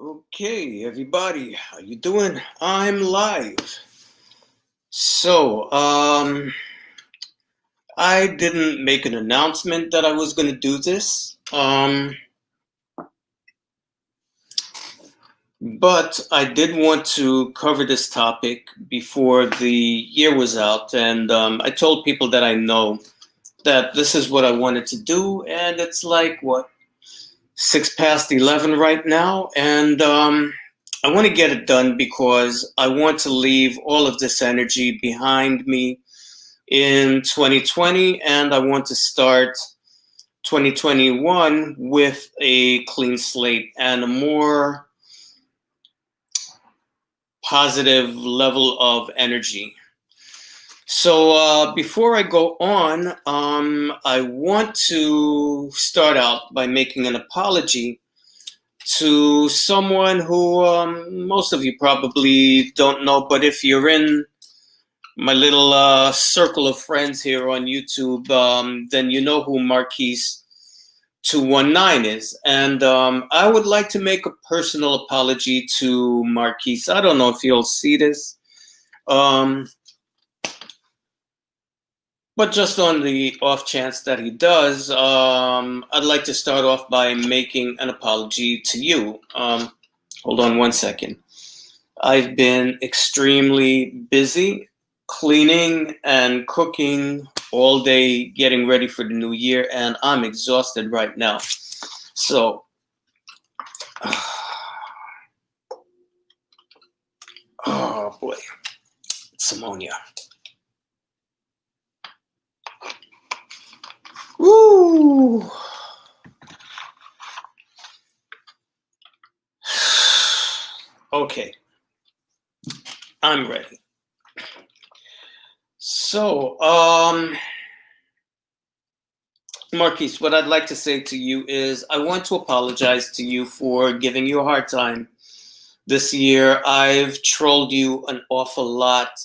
Okay, everybody, how you doing? I'm live. So, I didn't make an announcement that I was going to do this, but I did want to cover this topic before the year was out, and I told people that I know that this is what I wanted to do, and it's like, what, 11 right now, and I want to get it done because I want to leave all of this energy behind me in 2020, and I want to start 2021 with a clean slate and a more positive level of energy. So before I go on, I want to start out by making an apology to someone who most of you probably don't know, but if you're in my little circle of friends here on YouTube, then you know who Marquise 219 is. And I would like to make a personal apology to Marquise. I don't know if you'll see this. But just on the off chance that he does, I'd like to start off by making an apology to you. Hold on one second. I've been extremely busy cleaning and cooking all day, getting ready for the new year, and I'm exhausted right now. So, oh boy, it's ammonia. Woo! Okay, I'm ready. So, Marquise, what I'd like to say to you is I want to apologize to you for giving you a hard time this year. I've trolled you an awful lot.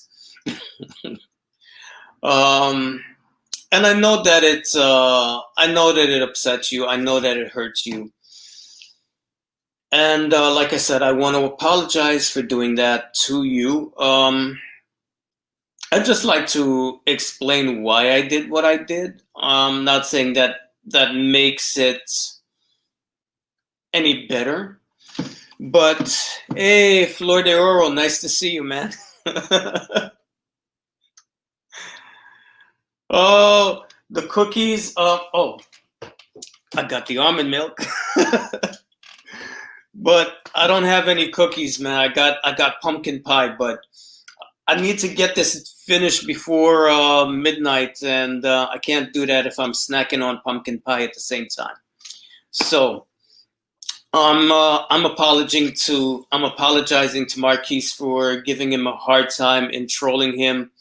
And I know that it upsets you. I know that it hurts you. And like I said, I want to apologize for doing that to you. I'd just like to explain why I did what I did. I'm not saying that that makes it any better. But hey, Flor de Oro, nice to see you, man. Oh, the cookies. Oh, I got the almond milk. But I don't have any cookies, man. I got pumpkin pie, but I need to get this finished before midnight, and I can't do that if I'm snacking on pumpkin pie at the same time. So I'm apologizing to Marquise for giving him a hard time and trolling him,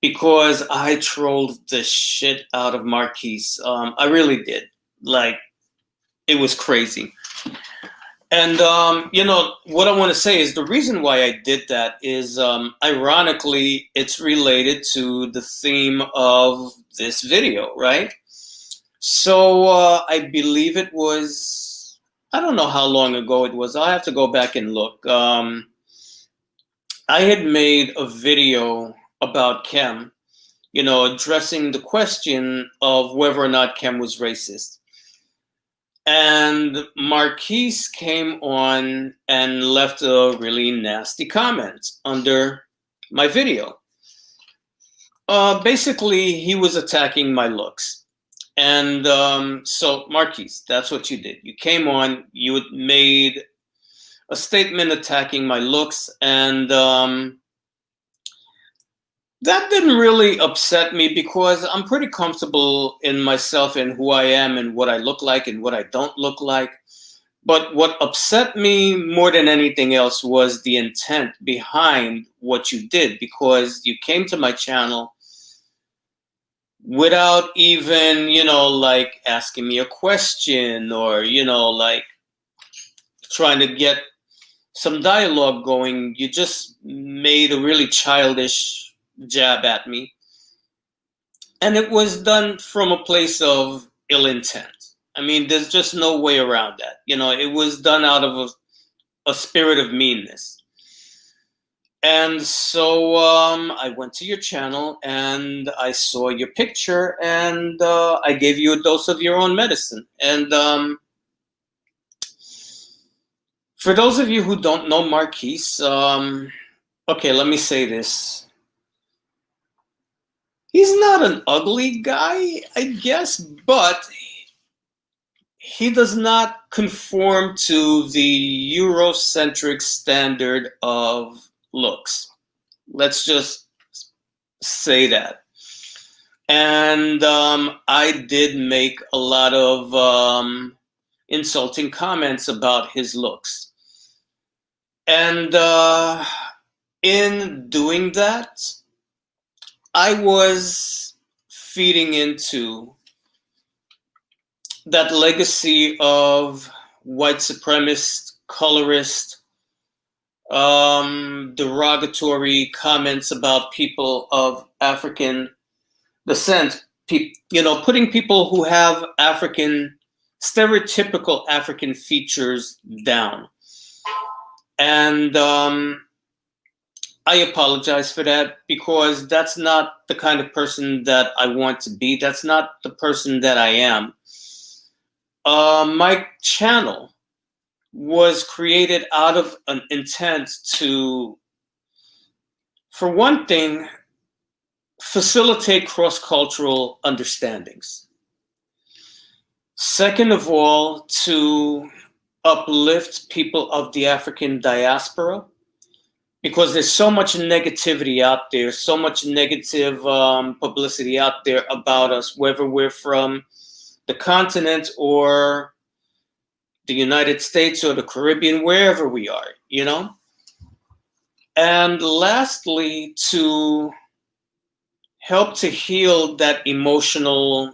because I trolled the shit out of Marquise. I really did. Like, it was crazy. And, what I want to say is the reason why I did that is, ironically, it's related to the theme of this video, right? So I believe it was, I don't know how long ago it was. I'll have to go back and look. I had made a video about Kem, addressing the question of whether or not Kem was racist. And Marquise came on and left a really nasty comment under my video. Basically, he was attacking my looks. And so, Marquise, that's what you did. You came on, you had made a statement attacking my looks, and that didn't really upset me because I'm pretty comfortable in myself and who I am and what I look like and what I don't look like. But what upset me more than anything else was the intent behind what you did, because you came to my channel without even, like asking me a question or, like trying to get some dialogue going. You just made a really childish jab at me, and it was done from a place of ill intent. I mean, there's just no way around that. It was done out of a spirit of meanness. And so I went to your channel and I saw your picture, and I gave you a dose of your own medicine. And for those of you who don't know Marquise, okay, let me say this. He's not an ugly guy, I guess, but he does not conform to the Eurocentric standard of looks. Let's just say that. And I did make a lot of insulting comments about his looks. And in doing that, I was feeding into that legacy of white supremacist, colorist, derogatory comments about people of African descent, putting people who have stereotypical African features down. And I apologize for that, because that's not the kind of person that I want to be. That's not the person that I am. My channel was created out of an intent to, for one thing, facilitate cross-cultural understandings. Second of all, to uplift people of the African diaspora, because there's so much negativity out there, so much negative publicity out there about us, whether we're from the continent or the United States or the Caribbean, wherever we are, And lastly, to help to heal that emotional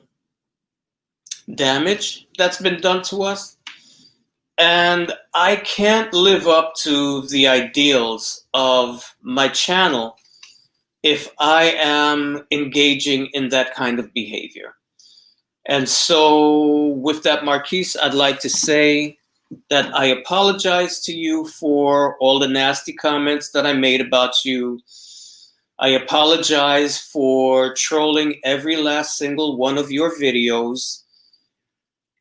damage that's been done to us. And I can't live up to the ideals of my channel if I am engaging in that kind of behavior. And so with that, Marquise, I'd like to say that I apologize to you for all the nasty comments that I made about you. I apologize for trolling every last single one of your videos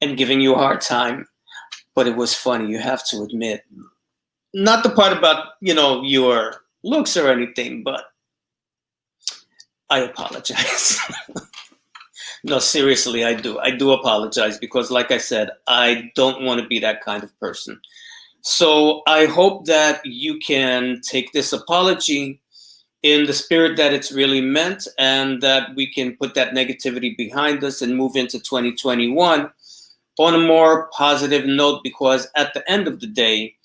and giving you a hard time. But it was funny, you have to admit. Not the part about, your looks or anything, but I apologize. No, seriously, I do. I do apologize, because like I said, I don't want to be that kind of person. So I hope that you can take this apology in the spirit that it's really meant, and that we can put that negativity behind us and move into 2021 on a more positive note, because at the end of the day,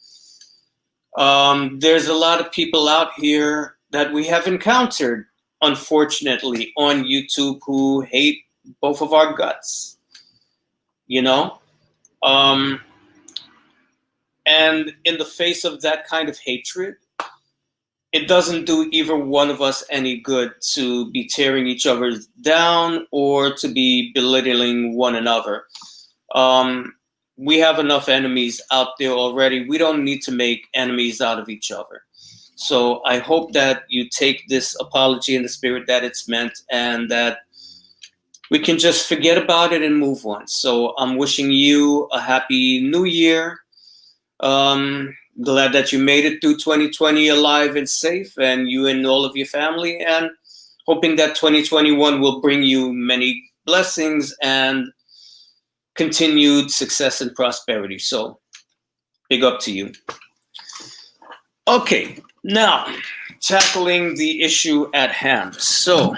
there's a lot of people out here that we have encountered, unfortunately, on YouTube who hate both of our guts, and in the face of that kind of hatred, it doesn't do either one of us any good to be tearing each other down or to be belittling one another. We have enough enemies out there already. We don't need to make enemies out of each other. So I hope that you take this apology in the spirit that it's meant, and that we can just forget about it and move on. So I'm wishing you a happy new year. Glad that you made it through 2020 alive and safe, and you and all of your family, and hoping that 2021 will bring you many blessings and continued success and prosperity. So big up to you. Okay, now tackling the issue at hand. So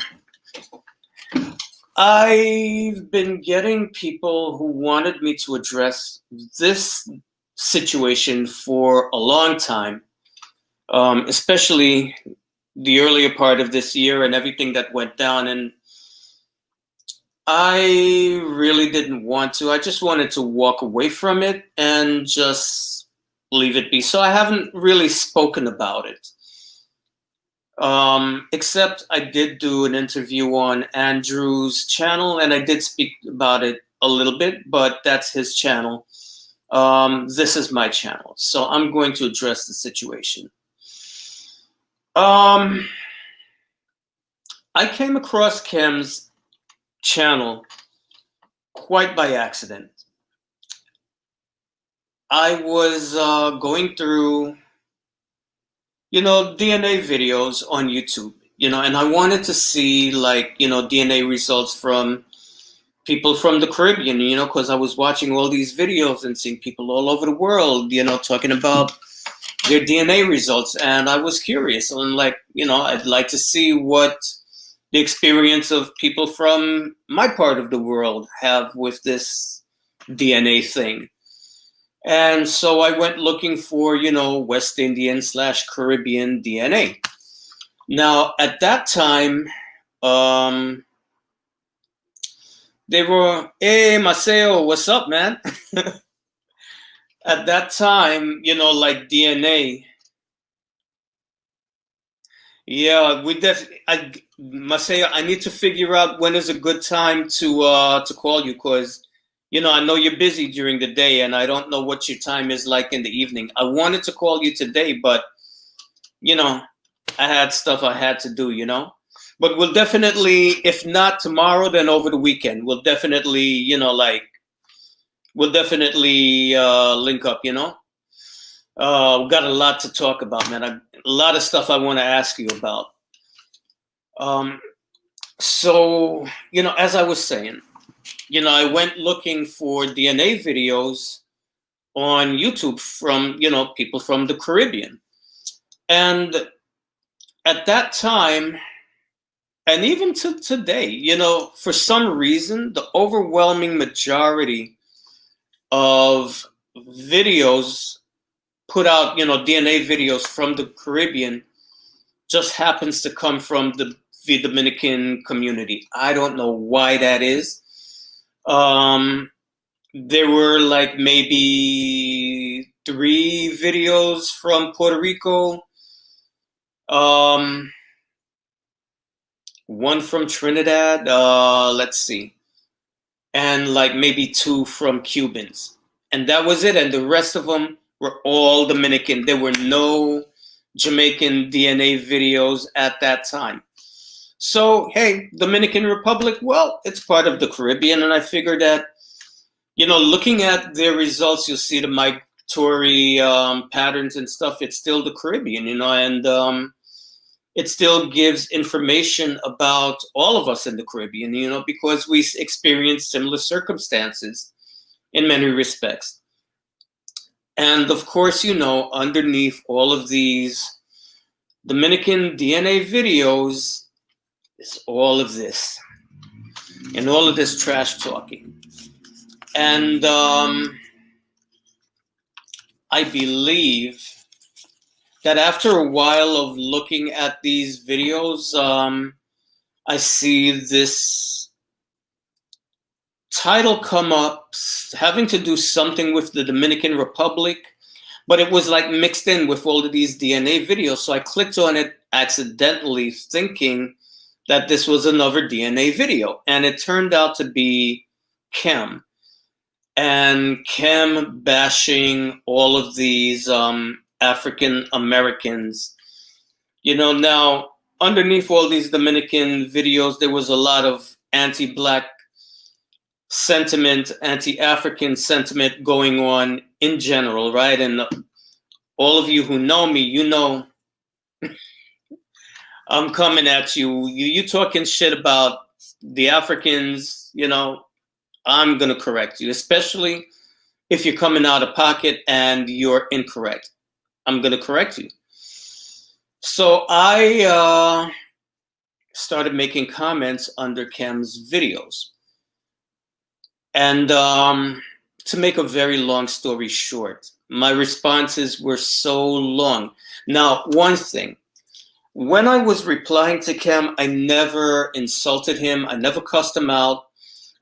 I've been getting people who wanted me to address this situation for a long time, especially the earlier part of this year and everything that went down. And I really didn't want to. I just wanted to walk away from it and just leave it be. So I haven't really spoken about it. Except I did do an interview on Andrew's channel, and I did speak about it a little bit, but that's his channel. this is my channel. So I'm going to address the situation. I came across Kem's channel quite by accident. I was going through, DNA videos on YouTube, and I wanted to see, like, DNA results from people from the Caribbean, because I was watching all these videos and seeing people all over the world, talking about their DNA results. And I was curious. And, like, I'd like to see what the experience of people from my part of the world have with this DNA thing. And so I went looking for, West Indian / Caribbean DNA. Now, at that time, they were, hey, Maceo, what's up, man? At that time, like DNA. Yeah, we definitely. Maceo, I need to figure out when is a good time to call you, because I know you're busy during the day, and I don't know what your time is like in the evening. I wanted to call you today, but I had stuff I had to do, But we'll definitely, if not tomorrow, then over the weekend, we'll definitely, link up, We've got a lot to talk about, man. A lot of stuff I want to ask you about. So, as I was saying, I went looking for DNA videos on YouTube from, people from the Caribbean. And at that time, and even to today, for some reason, the overwhelming majority of videos put out, DNA videos from the Caribbean just happens to come from the Dominican community. I don't know why that is. There were like maybe 3 videos from Puerto Rico, 1 from Trinidad, let's see, and like maybe 2 from Cubans. And that was it. And the rest of them were all Dominican. There were no Jamaican DNA videos at that time. So, hey, Dominican Republic, well, it's part of the Caribbean. And I figured that, looking at their results, you'll see the migratory patterns and stuff. It's still the Caribbean, and it still gives information about all of us in the Caribbean, because we experience similar circumstances in many respects. And of course, underneath all of these Dominican DNA videos is all of this and all of this trash talking. And I believe that after a while of looking at these videos, I see this title come up having to do something with the Dominican Republic, but it was like mixed in with all of these DNA videos. So I clicked on it accidentally, thinking that this was another DNA video. And it turned out to be Kem. And Kem bashing all of these African Americans. Now, underneath all these Dominican videos, there was a lot of anti-Black sentiment, anti-African sentiment going on in general, right? And all of you who know me, I'm coming at you. You talking shit about the Africans, I'm going to correct you, especially if you're coming out of pocket and you're incorrect. I'm going to correct you. So I started making comments under Kem's videos. And to make a very long story short, my responses were so long. Now, one thing, when I was replying to Kem, I never insulted him. I never cussed him out.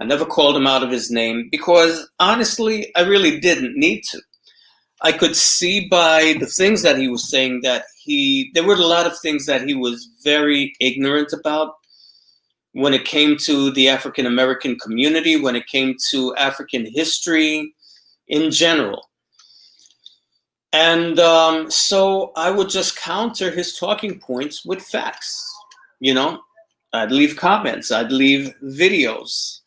I never called him out of his name, because honestly, I really didn't need to. I could see by the things that he was saying that there were a lot of things that he was very ignorant about when it came to the African American community, when it came to African history, in general. And so I would just counter his talking points with facts. You know, I'd leave comments, I'd leave videos,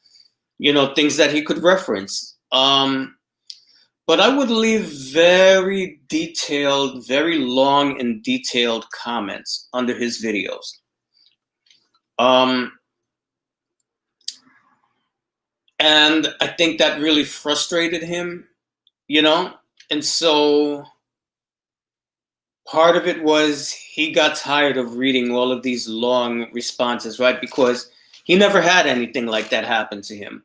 you know, things that he could reference. But I would leave very detailed, very long and detailed comments under his videos. And I think that really frustrated him, you know? And so part of it was he got tired of reading all of these long responses, right? Because he never had anything like that happen to him.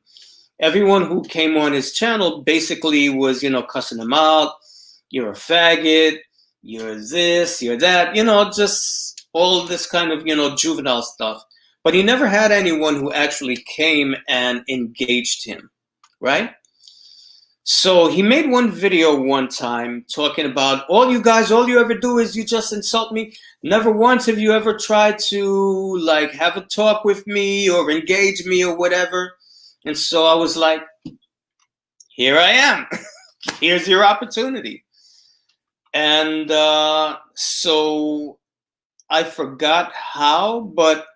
Everyone who came on his channel basically was, you know, cussing him out. You're a faggot. You're this, you're that, you know, just all this kind of, you know, juvenile stuff. But he never had anyone who actually came and engaged him, right? So he made one video one time talking about, all you guys, all you ever do is you just insult me. Never once have you ever tried to like have a talk with me or engage me or whatever. And so I was like, here I am. Here's your opportunity. And so I forgot how, but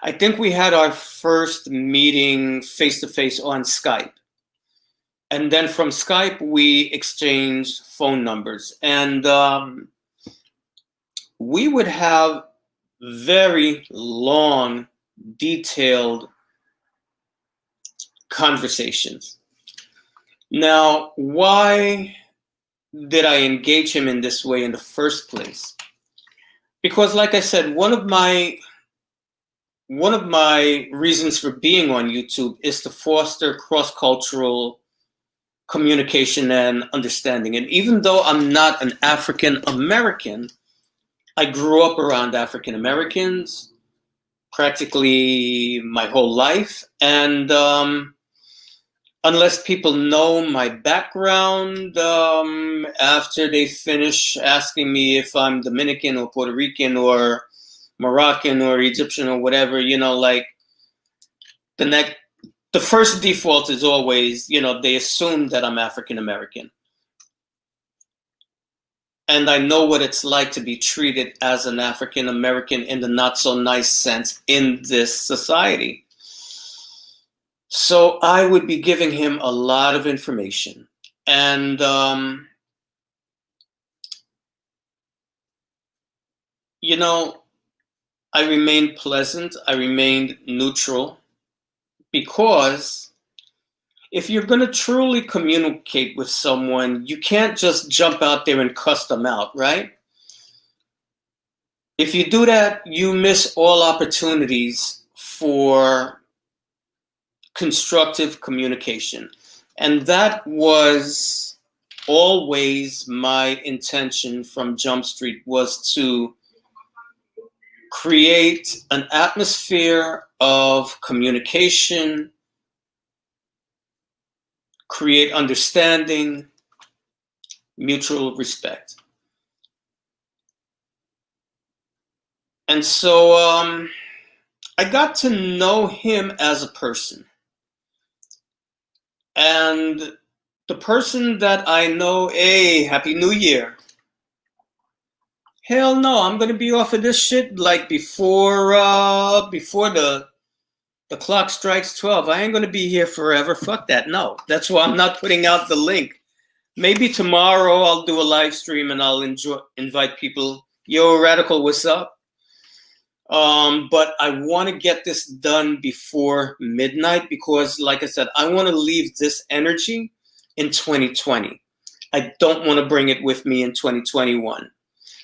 I think we had our first meeting face-to-face on Skype. And then from Skype, we exchanged phone numbers. And we would have very long, detailed conversations. Now, why did I engage him in this way in the first place? Because, like I said, one of my reasons for being on YouTube is to foster cross-cultural communication and understanding. And even though I'm not an African American, I grew up around African Americans practically my whole life. And unless people know my background, after they finish asking me if I'm Dominican or Puerto Rican or Moroccan or Egyptian or whatever, you know, like the first default is always, you know, they assume that I'm African American. And I know what it's like to be treated as an African American in the not so nice sense in this society. So I would be giving him a lot of information. And you know, I remained pleasant, I remained neutral, because if you're going to truly communicate with someone, you can't just jump out there and cuss them out, right? If you do that, you miss all opportunities for constructive communication. And that was always my intention from Jump Street, was to create an atmosphere of communication, create understanding, mutual respect. And so I got to know him as a person. And the person that I know, hey, Happy New Year. Hell no, I'm gonna be off of this shit like before the clock strikes 12. I ain't gonna be here forever. Fuck that. No, that's why I'm not putting out the link. Maybe tomorrow I'll do a live stream and I'll invite people. Yo, Radical, what's up? But I want to get this done before midnight because, like I said, I want to leave this energy in 2020. I don't want to bring it with me in 2021.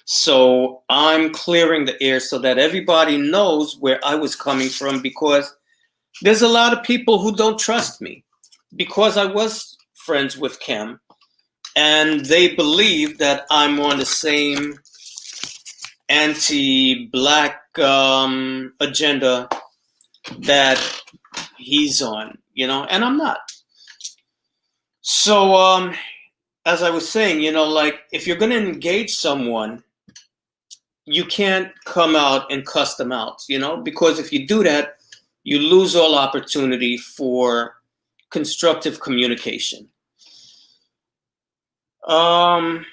So I'm clearing the air so that everybody knows where I was coming from, because there's a lot of people who don't trust me because I was friends with Kem and they believe that I'm on the same anti-black agenda that he's on, you know, and I'm not. So as I was saying, you know, like if you're going to engage someone, you can't come out and cuss them out, you know, because if you do that, you lose all opportunity for constructive communication. Um,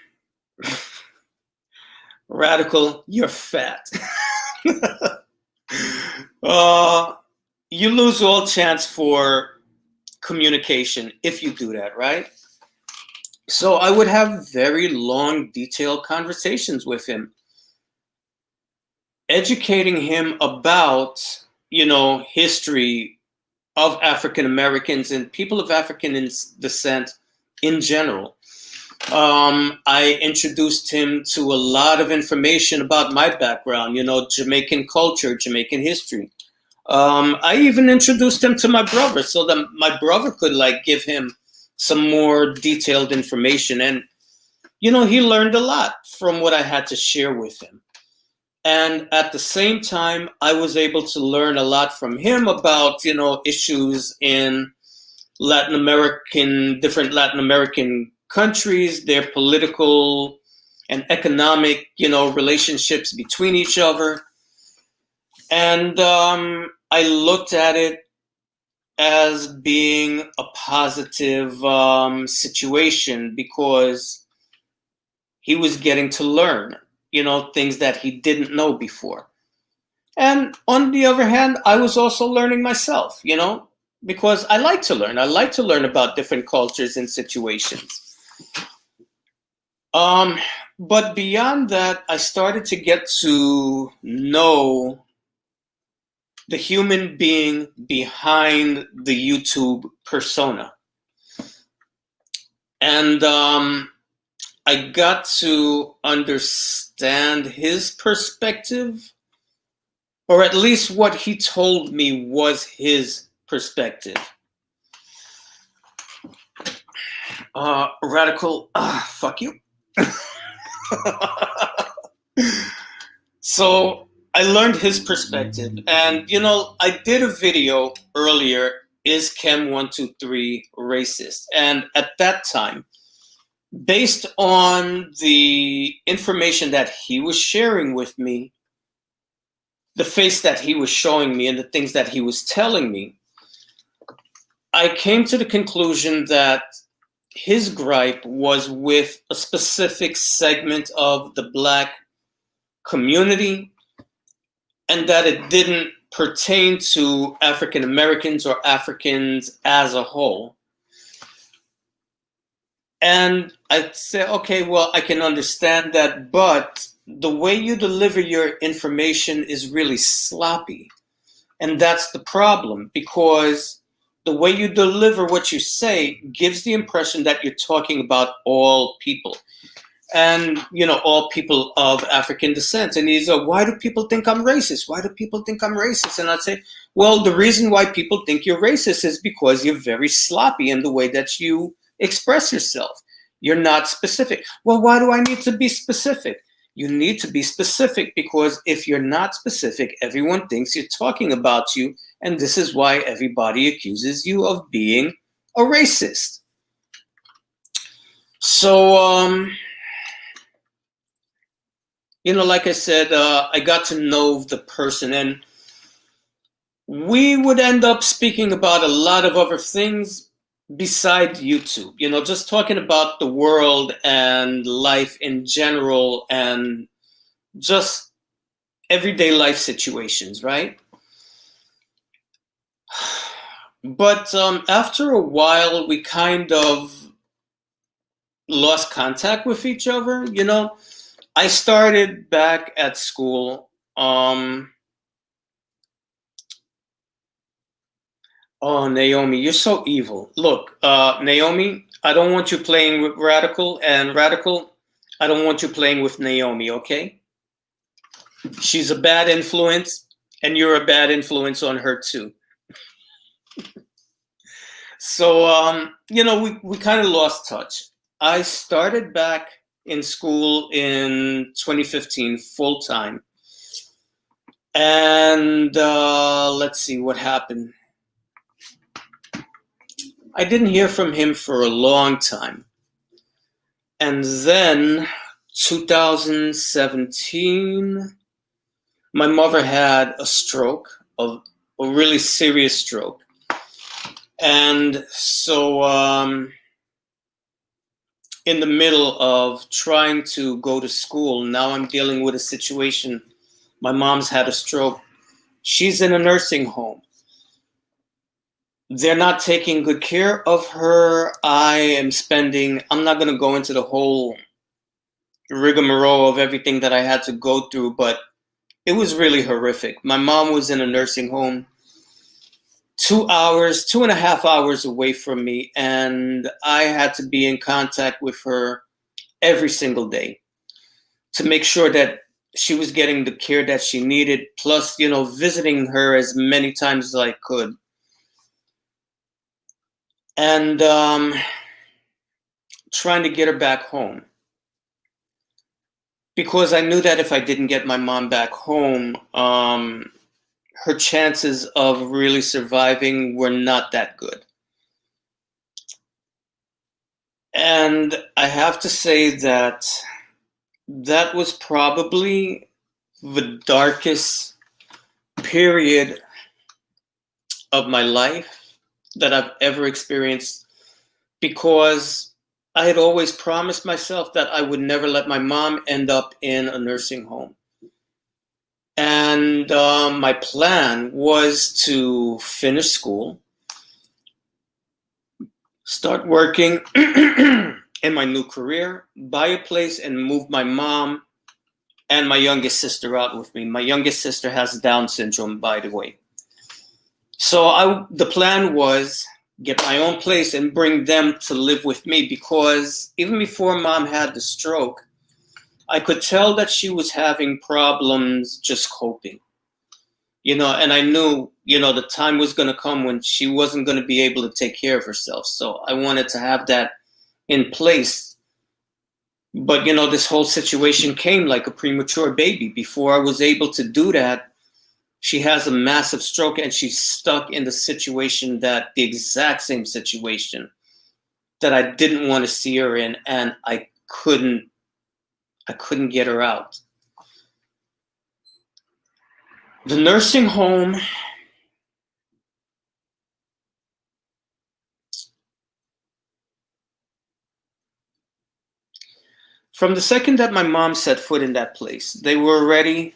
Radical, you're fat. uh, you lose all chance for communication if you do that, right? So I would have very long, detailed conversations with him, educating him about, history of African Americans and people of African descent in general. I introduced him to a lot of information about my background, Jamaican culture, Jamaican history. I even introduced him to my brother so that my brother could give him some more detailed information. And, he learned a lot from what I had to share with him. And at the same time, I was able to learn a lot from him about, issues in different Latin American countries, their political and economic, relationships between each other. And I looked at it as being a positive situation because he was getting to learn, things that he didn't know before. And on the other hand, I was also learning myself, because I like to learn. I like to learn about different cultures and situations. But beyond that, I started to get to know the human being behind the YouTube persona. And I got to understand his perspective, or at least what he told me was his perspective. Radical, fuck you. So I learned his perspective. And, I did a video earlier, is Kem 123 racist? And at that time, based on the information that he was sharing with me, the face that he was showing me and the things that he was telling me, I came to the conclusion that his gripe was with a specific segment of the Black community and that it didn't pertain to African Americans or Africans as a whole. And I said, okay, well, I can understand that, but the way you deliver your information is really sloppy. And that's the problem, because the way you deliver what you say gives the impression that you're talking about all people. And, all people of African descent. And he's like, why do people think I'm racist? Why do people think I'm racist? And I'd say, well, the reason why people think you're racist is because you're very sloppy in the way that you express yourself. You're not specific. Well, why do I need to be specific? You need to be specific because if you're not specific, everyone thinks you're talking about you. And this is why everybody accuses you of being a racist. So, like I said, I got to know the person, and we would end up speaking about a lot of other things beside YouTube, just talking about the world and life in general and just everyday life situations, right? But after a while, we kind of lost contact with each other, I started back at school. Oh, Naomi, you're so evil. Look, Naomi, I don't want you playing with Radical, and Radical, I don't want you playing with Naomi, okay? She's a bad influence, and you're a bad influence on her too. So, we kind of lost touch. I started back in school in 2015 full time. And let's see what happened. I didn't hear from him for a long time. And then 2017, my mother had a stroke, a really serious stroke. And so in the middle of trying to go to school. Now I'm dealing with a situation. My mom's had a stroke. She's in a nursing home. They're not taking good care of her. I'm not going to go into the whole rigmarole of everything that I had to go through, but it was really horrific. My mom was in a nursing home 2.5 hours away from me, and I had to be in contact with her every single day to make sure that she was getting the care that she needed, plus, visiting her as many times as I could. And trying to get her back home. Because I knew that if I didn't get my mom back home, her chances of really surviving were not that good. And I have to say that that was probably the darkest period of my life that I've ever experienced, because I had always promised myself that I would never let my mom end up in a nursing home. And my plan was to finish school, start working in my new career, buy a place, and move my mom and my youngest sister out with me. My youngest sister has Down syndrome, by the way. So the plan was get my own place and bring them to live with me, because even before mom had the stroke, I could tell that she was having problems just coping. And I knew, the time was going to come when she wasn't going to be able to take care of herself. So I wanted to have that in place. But, this whole situation came like a premature baby. Before I was able to do that, she has a massive stroke, and she's stuck in the exact same situation that I didn't want to see her in, and I couldn't get her out. The nursing home from the second that my mom set foot in that place, they were already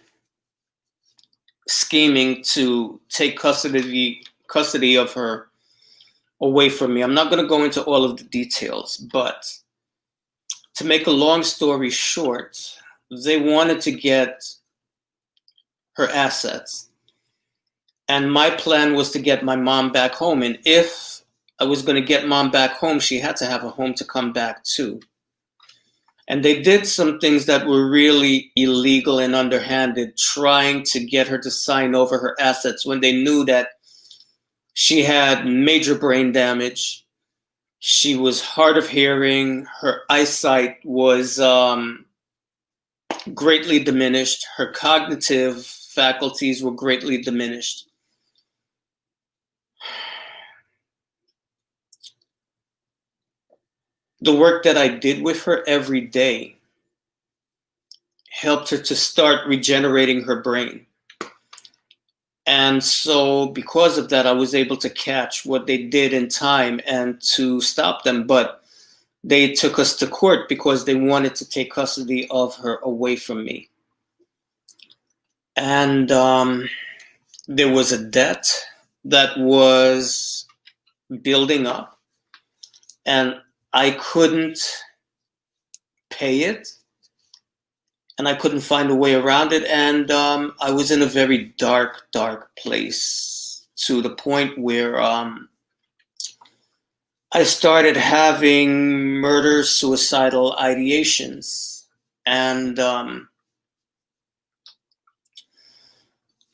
scheming to take custody of her away from me. I'm not going to go into all of the details, but to make a long story short, they wanted to get her assets. And my plan was to get my mom back home. And if I was going to get mom back home, she had to have a home to come back to. And they did some things that were really illegal and underhanded, trying to get her to sign over her assets when they knew that she had major brain damage. She was hard of hearing. Her eyesight was greatly diminished. Her cognitive faculties were greatly diminished. The work that I did with her every day helped her to start regenerating her brain. And so because of that, I was able to catch what they did in time and to stop them. But they took us to court because they wanted to take custody of her away from me. And there was a debt that was building up, and I couldn't pay it, and I couldn't find a way around it. And I was in a very dark, dark place, to the point where I started having murder, suicidal ideations. And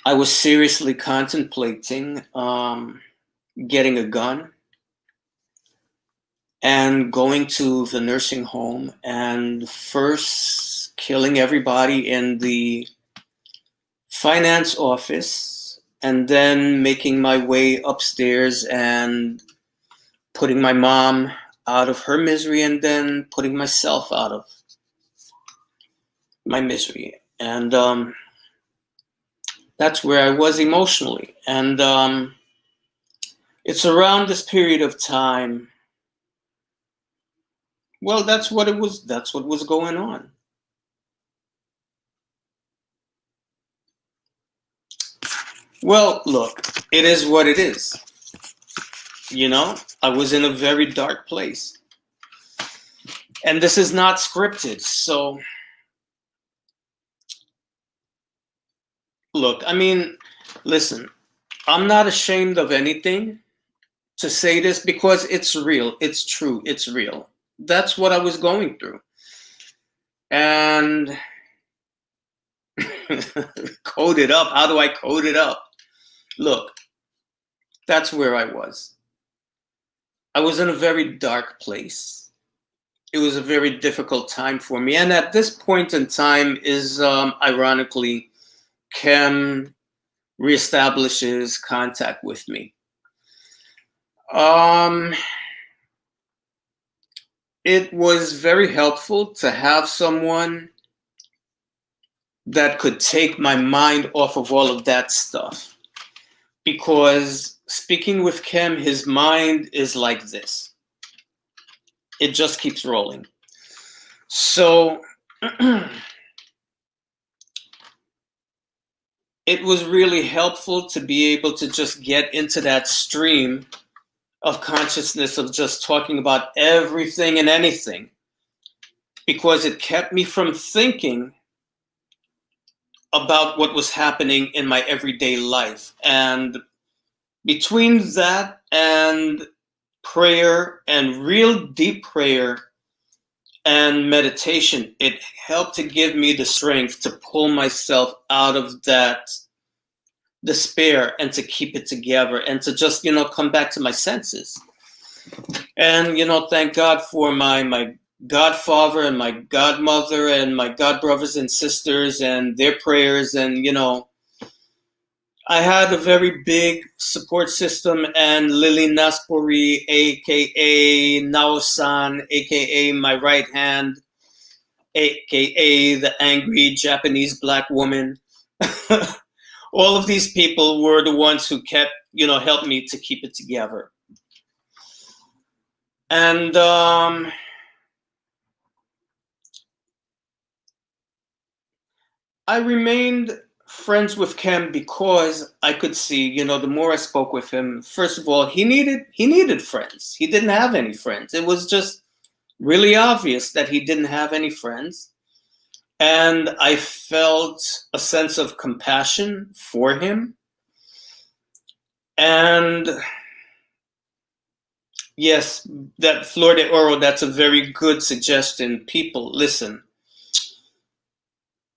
I was seriously contemplating getting a gun and going to the nursing home and first killing everybody in the finance office, and then making my way upstairs and putting my mom out of her misery, and then putting myself out of my misery. And that's where I was emotionally. And it's around this period of time Well, that's what it was. That's what was going on. Well, look, it is what it is. You know, I was in a very dark place. And this is not scripted. So, look, I mean, listen, I'm not ashamed of anything to say this because it's real. It's true. It's real. That's what I was going through. And code it up. How do I code it up? Look, that's where I was. I was in a very dark place. It was a very difficult time for me. And at this point in time is, ironically, Kem reestablishes contact with me. It was very helpful to have someone that could take my mind off of all of that stuff. Because speaking with Kem, his mind is like this. It just keeps rolling. So it was really helpful to be able to just get into that stream of consciousness of just talking about everything and anything, because it kept me from thinking about what was happening in my everyday life. And between that and prayer and real deep prayer and meditation, it helped to give me the strength to pull myself out of that despair and to keep it together and to just, come back to my senses. And, thank God for my godfather and my godmother and my godbrothers and sisters and their prayers. And, I had a very big support system, and Lily Naspori, aka Nao-san, aka my right hand, aka the angry Japanese black woman. All of these people were the ones who kept, helped me to keep it together. And I remained friends with Kem because I could see, the more I spoke with him, first of all, he needed friends. He didn't have any friends. It was just really obvious that he didn't have any friends. And I felt a sense of compassion for him. And yes, that Flor de Oro, that's a very good suggestion. People, listen.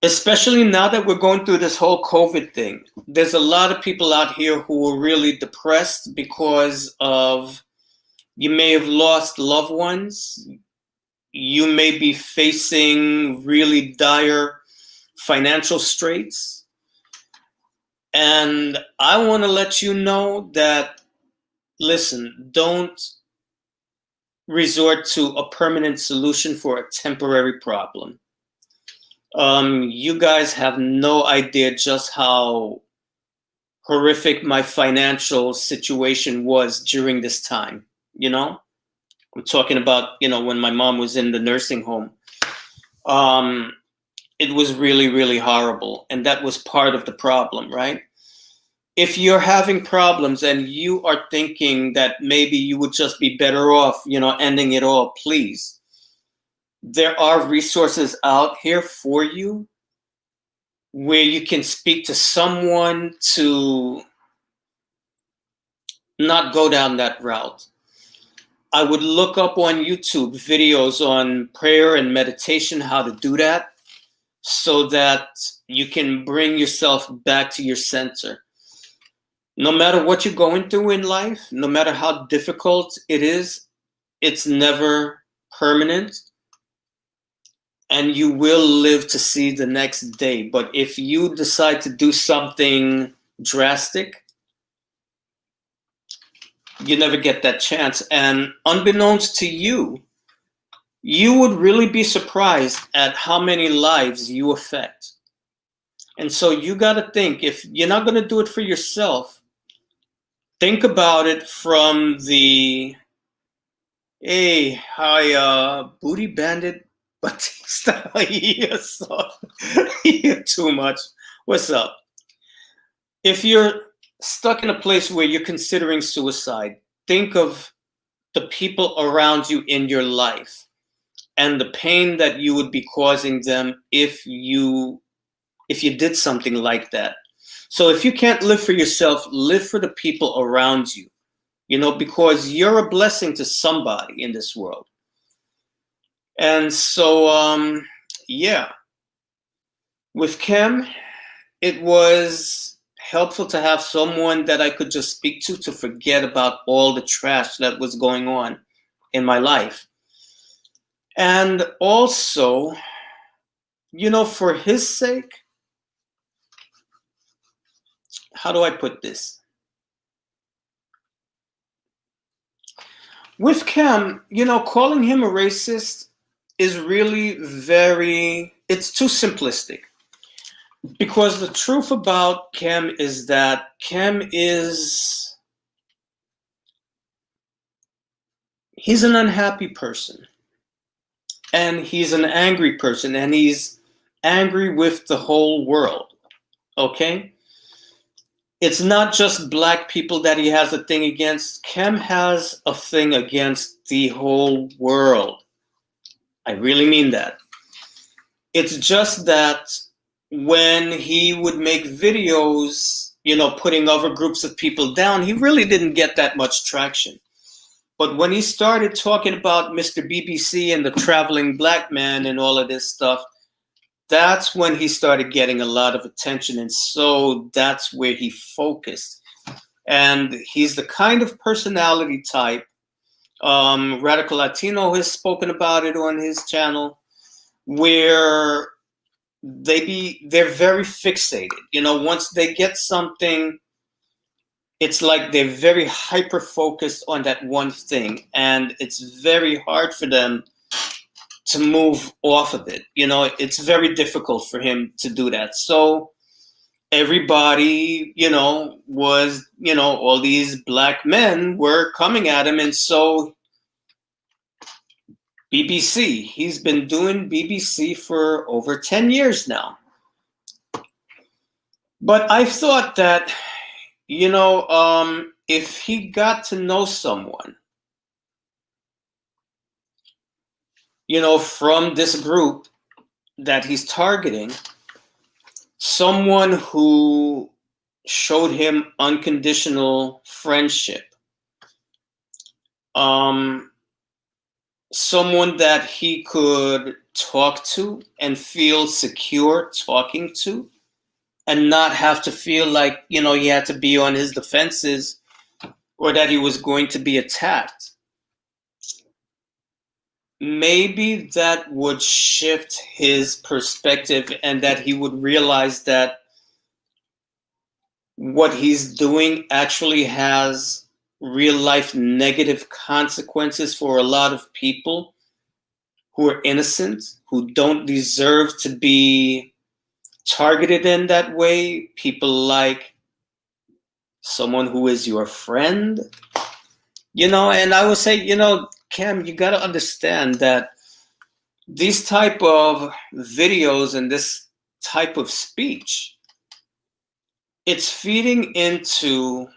Especially now that we're going through this whole COVID thing, there's a lot of people out here who are really depressed because of, you may have lost loved ones. You may be facing really dire financial straits. And I want to let you know that, listen, don't resort to a permanent solution for a temporary problem. You guys have no idea just how horrific my financial situation was during this time, I'm talking about, when my mom was in the nursing home. It was really, really horrible. And that was part of the problem, right? If you're having problems and you are thinking that maybe you would just be better off, ending it all, please. There are resources out here for you where you can speak to someone to not go down that route. I would look up on YouTube videos on prayer and meditation, how to do that, so that you can bring yourself back to your center. No matter what you're going through in life, no matter how difficult it is, it's never permanent. And you will live to see the next day. But if you decide to do something drastic, you never get that chance. And unbeknownst to you, you would really be surprised at how many lives you affect. And so you got to think, if you're not going to do it for yourself, think about it from the Hey, hi, Booty Bandit Batista. You're, you're too much. What's up? If you're stuck in a place where you're considering suicide, think of the people around you in your life and the pain that you would be causing them if you did something like that. So if you can't live for yourself, live for the people around you. Because you're a blessing to somebody in this world. And so, yeah, with Kem, it was helpful to have someone that I could just speak to forget about all the trash that was going on in my life. And also, for his sake, how do I put this? With Kem, calling him a racist is really it's too simplistic. Because the truth about Kem is that he's an unhappy person. And he's an angry person. And he's angry with the whole world. Okay? It's not just black people that he has a thing against. Kem has a thing against the whole world. I really mean that. It's just that when he would make videos, putting other groups of people down, he really didn't get that much traction. But when he started talking about Mr. BBC and the traveling black man and all of this stuff, that's when he started getting a lot of attention. And so that's where he focused. And he's the kind of personality type, Radical Latino has spoken about it on his channel, where they're very fixated. Once they get something, it's like they're very hyper focused on that one thing, and it's very hard for them to move off of it. It's very difficult for him to do that. So everybody, was, all these black men were coming at him, and so BBC. He's been doing BBC for over 10 years now. But I thought that, if he got to know someone, from this group that he's targeting, someone who showed him unconditional friendship, someone that he could talk to and feel secure talking to, and not have to feel like, he had to be on his defenses or that he was going to be attacked. Maybe that would shift his perspective, and that he would realize that what he's doing actually has real life negative consequences for a lot of people who are innocent, who don't deserve to be targeted in that way. People like someone who is your friend, and I would say, Kem, you got to understand that these type of videos and this type of speech, it's feeding into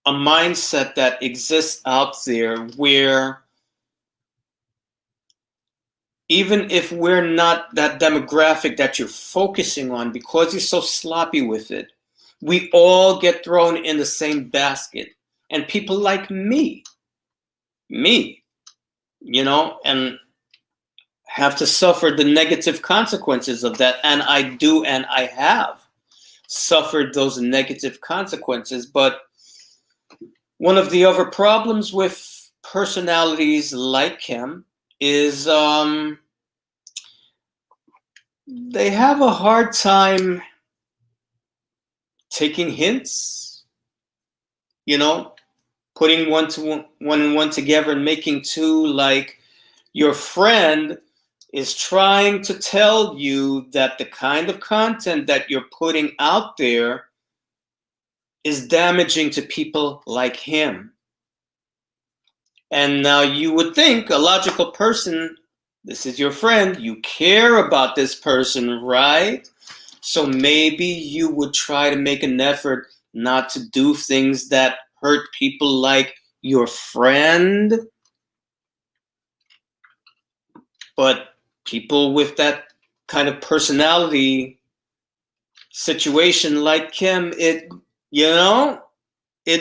a mindset that exists out there where even if we're not that demographic that you're focusing on, because you're so sloppy with it, we all get thrown in the same basket. And people like me, and have to suffer the negative consequences of that. And I have suffered those negative consequences. But one of the other problems with personalities like Kem is they have a hard time taking hints, putting one and one together and making two. Like, your friend is trying to tell you that the kind of content that you're putting out there is damaging to people like him. And now you would think, a logical person, this is your friend, you care about this person, right? So maybe you would try to make an effort not to do things that hurt people like your friend. But people with that kind of personality situation like Kem, it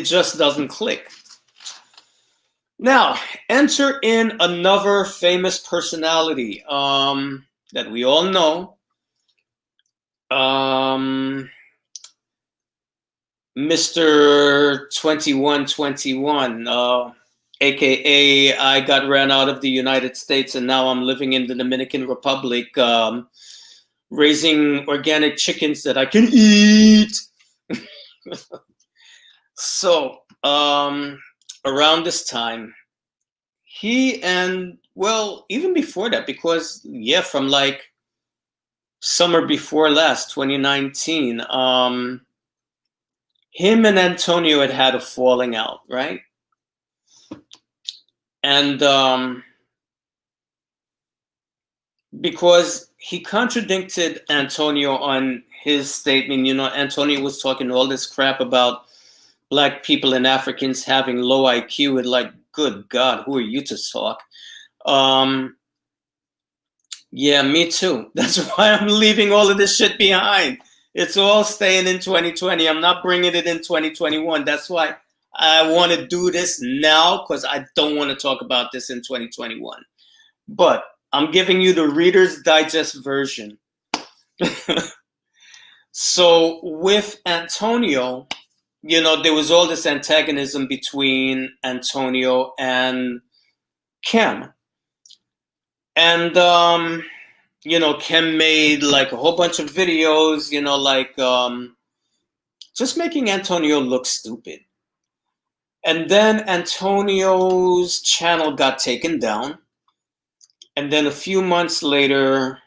just doesn't click. Now, enter in another famous personality that we all know. Mr. 2121, aka I got ran out of the United States and now I'm living in the Dominican Republic, raising organic chickens that I can eat. So, around this time, he and, well, even before that, because, yeah, from like summer before last, 2019, him and Antonio had a falling out, right? And because he contradicted Antonio on his statement, Antonio was talking all this crap about Black people and Africans having low IQ, and like, good God, who are you to talk? Yeah, me too. That's why I'm leaving all of this shit behind. It's all staying in 2020. I'm not bringing it in 2021. That's why I want to do this now, because I don't want to talk about this in 2021. But I'm giving you the Reader's Digest version. So with Antonio, there was all this antagonism between Antonio and Kem. And, Kem made like a whole bunch of videos, just making Antonio look stupid. And then Antonio's channel got taken down. And then a few months later,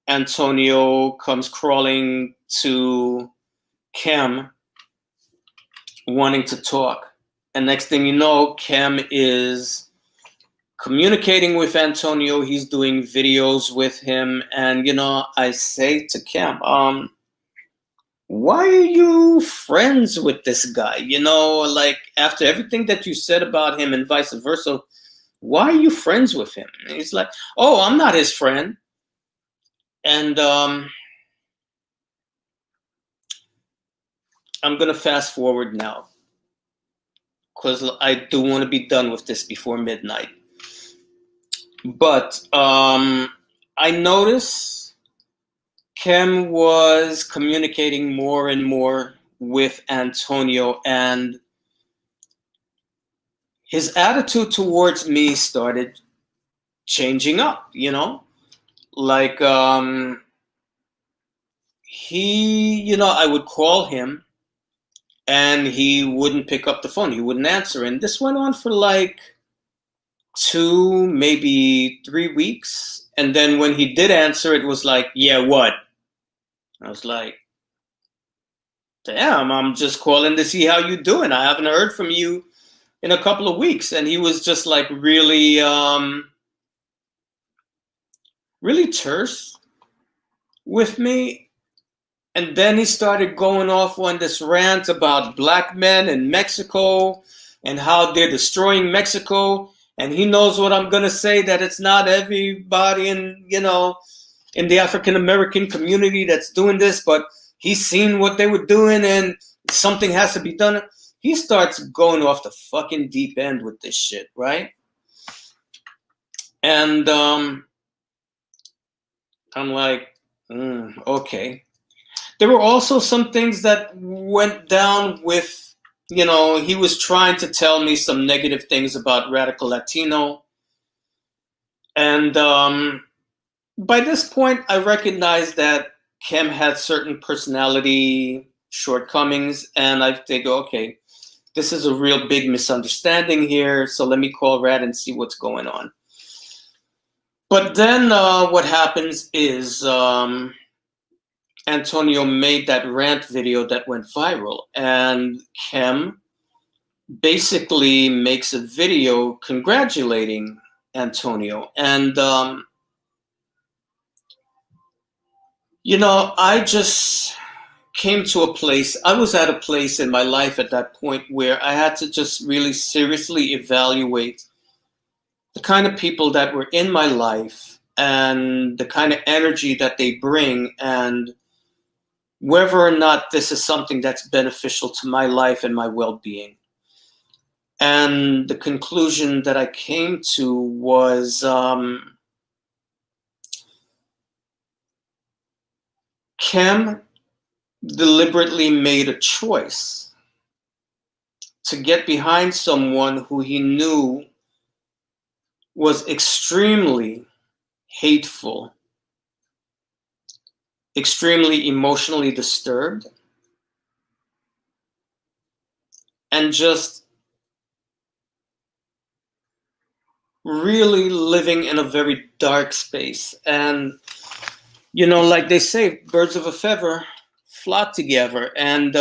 Antonio comes crawling to Kem wanting to talk. And next thing you know, Kem is communicating with Antonio. He's doing videos with him. And, I say to Kem, why are you friends with this guy? Like, after everything that you said about him and vice versa, why are you friends with him? And he's like, oh, I'm not his friend. And I'm going to fast forward now, because I do want to be done with this before midnight. But I noticed Kem was communicating more and more with Antonio, and his attitude towards me started changing up, like he, I would call him and he wouldn't pick up the phone. He wouldn't answer. And this went on for like 2, maybe 3 weeks. And then when he did answer, it was like, yeah, what? I was like, damn, I'm just calling to see how you're doing. I haven't heard from you in a couple of weeks. And he was just like really, really terse with me. And then he started going off on this rant about Black men in Mexico and how they're destroying Mexico. And he knows what I'm going to say, that it's not everybody in the African American community that's doing this, but he's seen what they were doing and something has to be done. He starts going off the fucking deep end with this shit, right? And I'm like, okay. There were also some things that went down with, he was trying to tell me some negative things about Radical Latino. And by this point, I recognized that Kem had certain personality shortcomings. And I think, okay, this is a real big misunderstanding here. So let me call Rad and see what's going on. But then what happens is Antonio made that rant video that went viral, and Kem basically makes a video congratulating Antonio. And, I just came to a place, I was at a place in my life at that point where I had to just really seriously evaluate the kind of people that were in my life and the kind of energy that they bring, and whether or not this is something that's beneficial to my life and my well-being. And the conclusion that I came to was Kem deliberately made a choice to get behind someone who he knew was extremely hateful, extremely emotionally disturbed, and just really living in a very dark space. And, like they say, birds of a feather flock together. And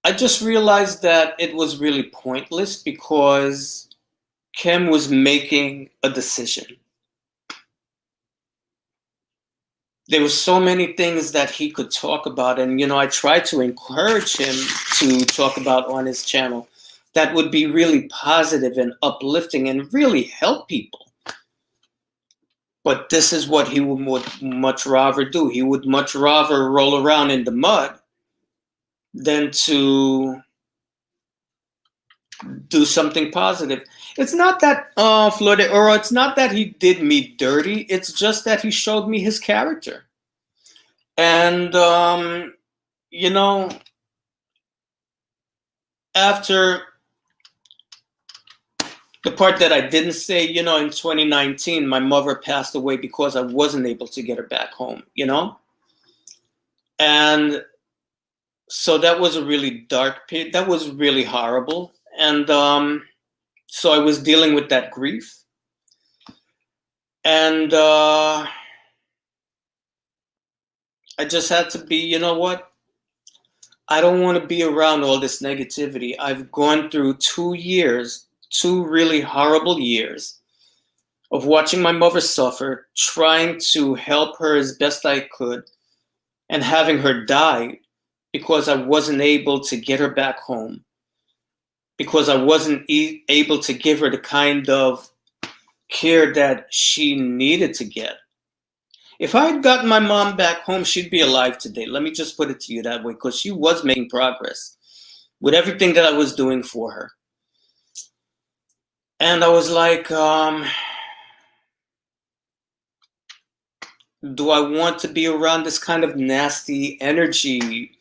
I just realized that it was really pointless because Kem was making a decision. There were so many things that he could talk about, and I tried to encourage him to talk about on his channel that would be really positive and uplifting and really help people. But this is what he would much rather do. He would much rather roll around in the mud than to do something positive. It's not that Florida, or it's not that he did me dirty. It's just that he showed me his character. And after the part that I didn't say, in 2019, my mother passed away because I wasn't able to get her back home, And so that was a really dark pit. That was really horrible. And so I was dealing with that grief. And I just had to be, you know what? I don't want to be around all this negativity. I've gone through 2 years, 2 really horrible years of watching my mother suffer, trying to help her as best I could, and having her die because I wasn't able to get her back home, because I wasn't able to give her the kind of care that she needed to get. If I had gotten my mom back home, she'd be alive today. Let me just put it to you that way, because she was making progress with everything that I was doing for her. And I was like, do I want to be around this kind of nasty energy,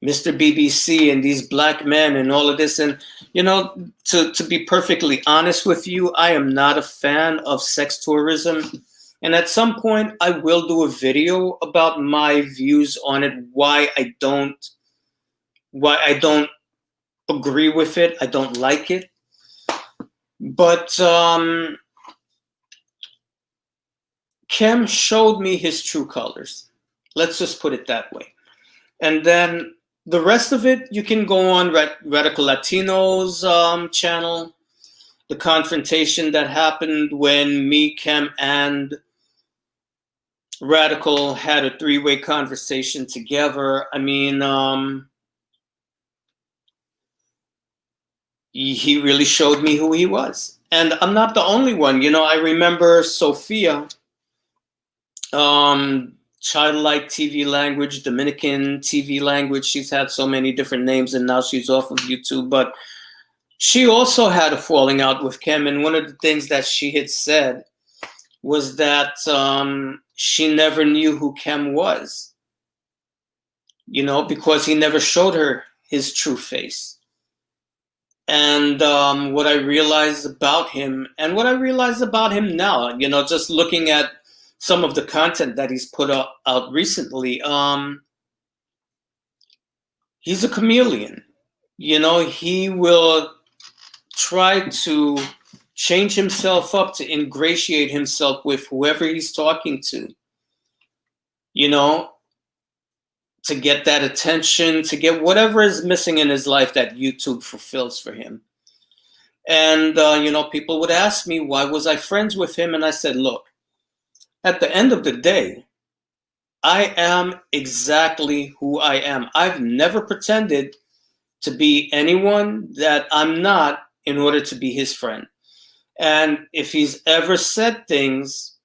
Mr. BBC and these black men and all of this? And, to be perfectly honest with you, I am not a fan of sex tourism. And at some point, I will do a video about my views on it, why I don't agree with it, I don't like it. But Kem showed me his true colors. Let's just put it that way. And then the rest of it, you can go on Radical Latino's channel. The confrontation that happened when me, Kem, and Radical had a 3-way conversation together. I mean, he really showed me who he was. And I'm not the only one. I remember Sophia, Childlike TV Language, Dominican TV Language. She's had so many different names, and now she's off of YouTube. But she also had a falling out with Kem. And one of the things that she had said was that she never knew who Kem was, because he never showed her his true face. And what I realized about him, and what I realized about him now, just looking at some of the content that he's put out recently, he's a chameleon. He will try to change himself up to ingratiate himself with whoever he's talking to, to get that attention, to get whatever is missing in his life that YouTube fulfills for him. And, people would ask me, why was I friends with him? And I said, look, at the end of the day, I am exactly who I am. I've never pretended to be anyone that I'm not in order to be his friend. And if he's ever said things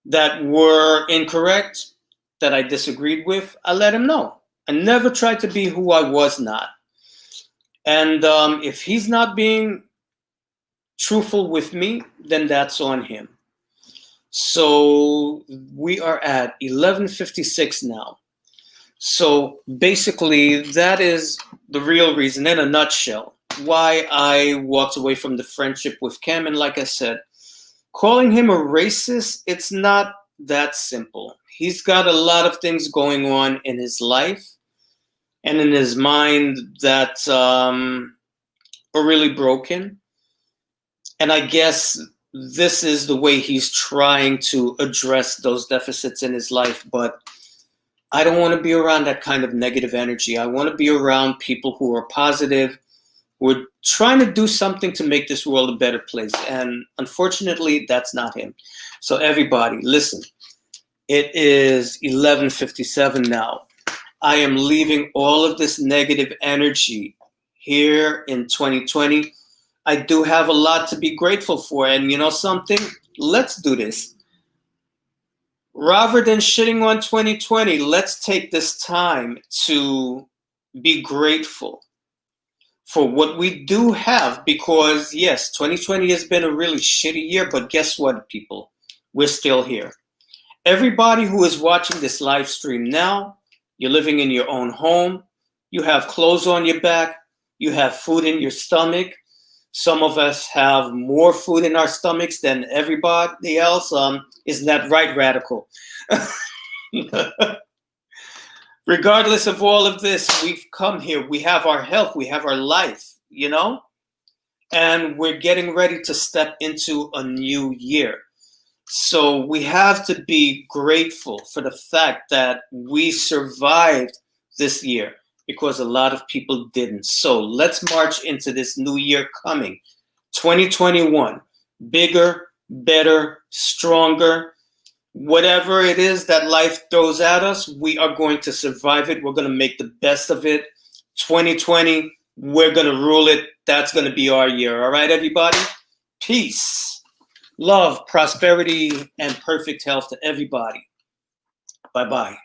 that were incorrect, that I disagreed with, I let him know. I never tried to be who I was not. And if he's not being truthful with me, then that's on him. So we are at 11:56 now. So basically, that is the real reason, in a nutshell, why I walked away from the friendship with Kem. And like I said, calling him a racist, it's not that simple. He's got a lot of things going on in his life and in his mind that are really broken. And I guess this is the way he's trying to address those deficits in his life. But I don't want to be around that kind of negative energy. I want to be around people who are positive, who are trying to do something to make this world a better place. And unfortunately, that's not him. So everybody, listen. It is 11:57 now. I am leaving all of this negative energy here in 2020. I do have a lot to be grateful for. And you know something? Let's do this. Rather than shitting on 2020, let's take this time to be grateful for what we do have. Because yes, 2020 has been a really shitty year, but guess what, people? We're still here. Everybody who is watching this live stream now, you're living in your own home, you have clothes on your back, you have food in your stomach. Some of us have more food in our stomachs than everybody else. Isn't that right, Radical? Regardless of all of this, we've come here. We have our health. We have our life, and we're getting ready to step into a new year. So we have to be grateful for the fact that we survived this year, because a lot of people didn't. So let's march into this new year coming, 2021, bigger, better, stronger. Whatever it is that life throws at us, we are going to survive it. We're going to make the best of it. 2020, we're going to rule it. That's going to be our year. All right, everybody? Peace, love, prosperity, and perfect health to everybody. Bye-bye.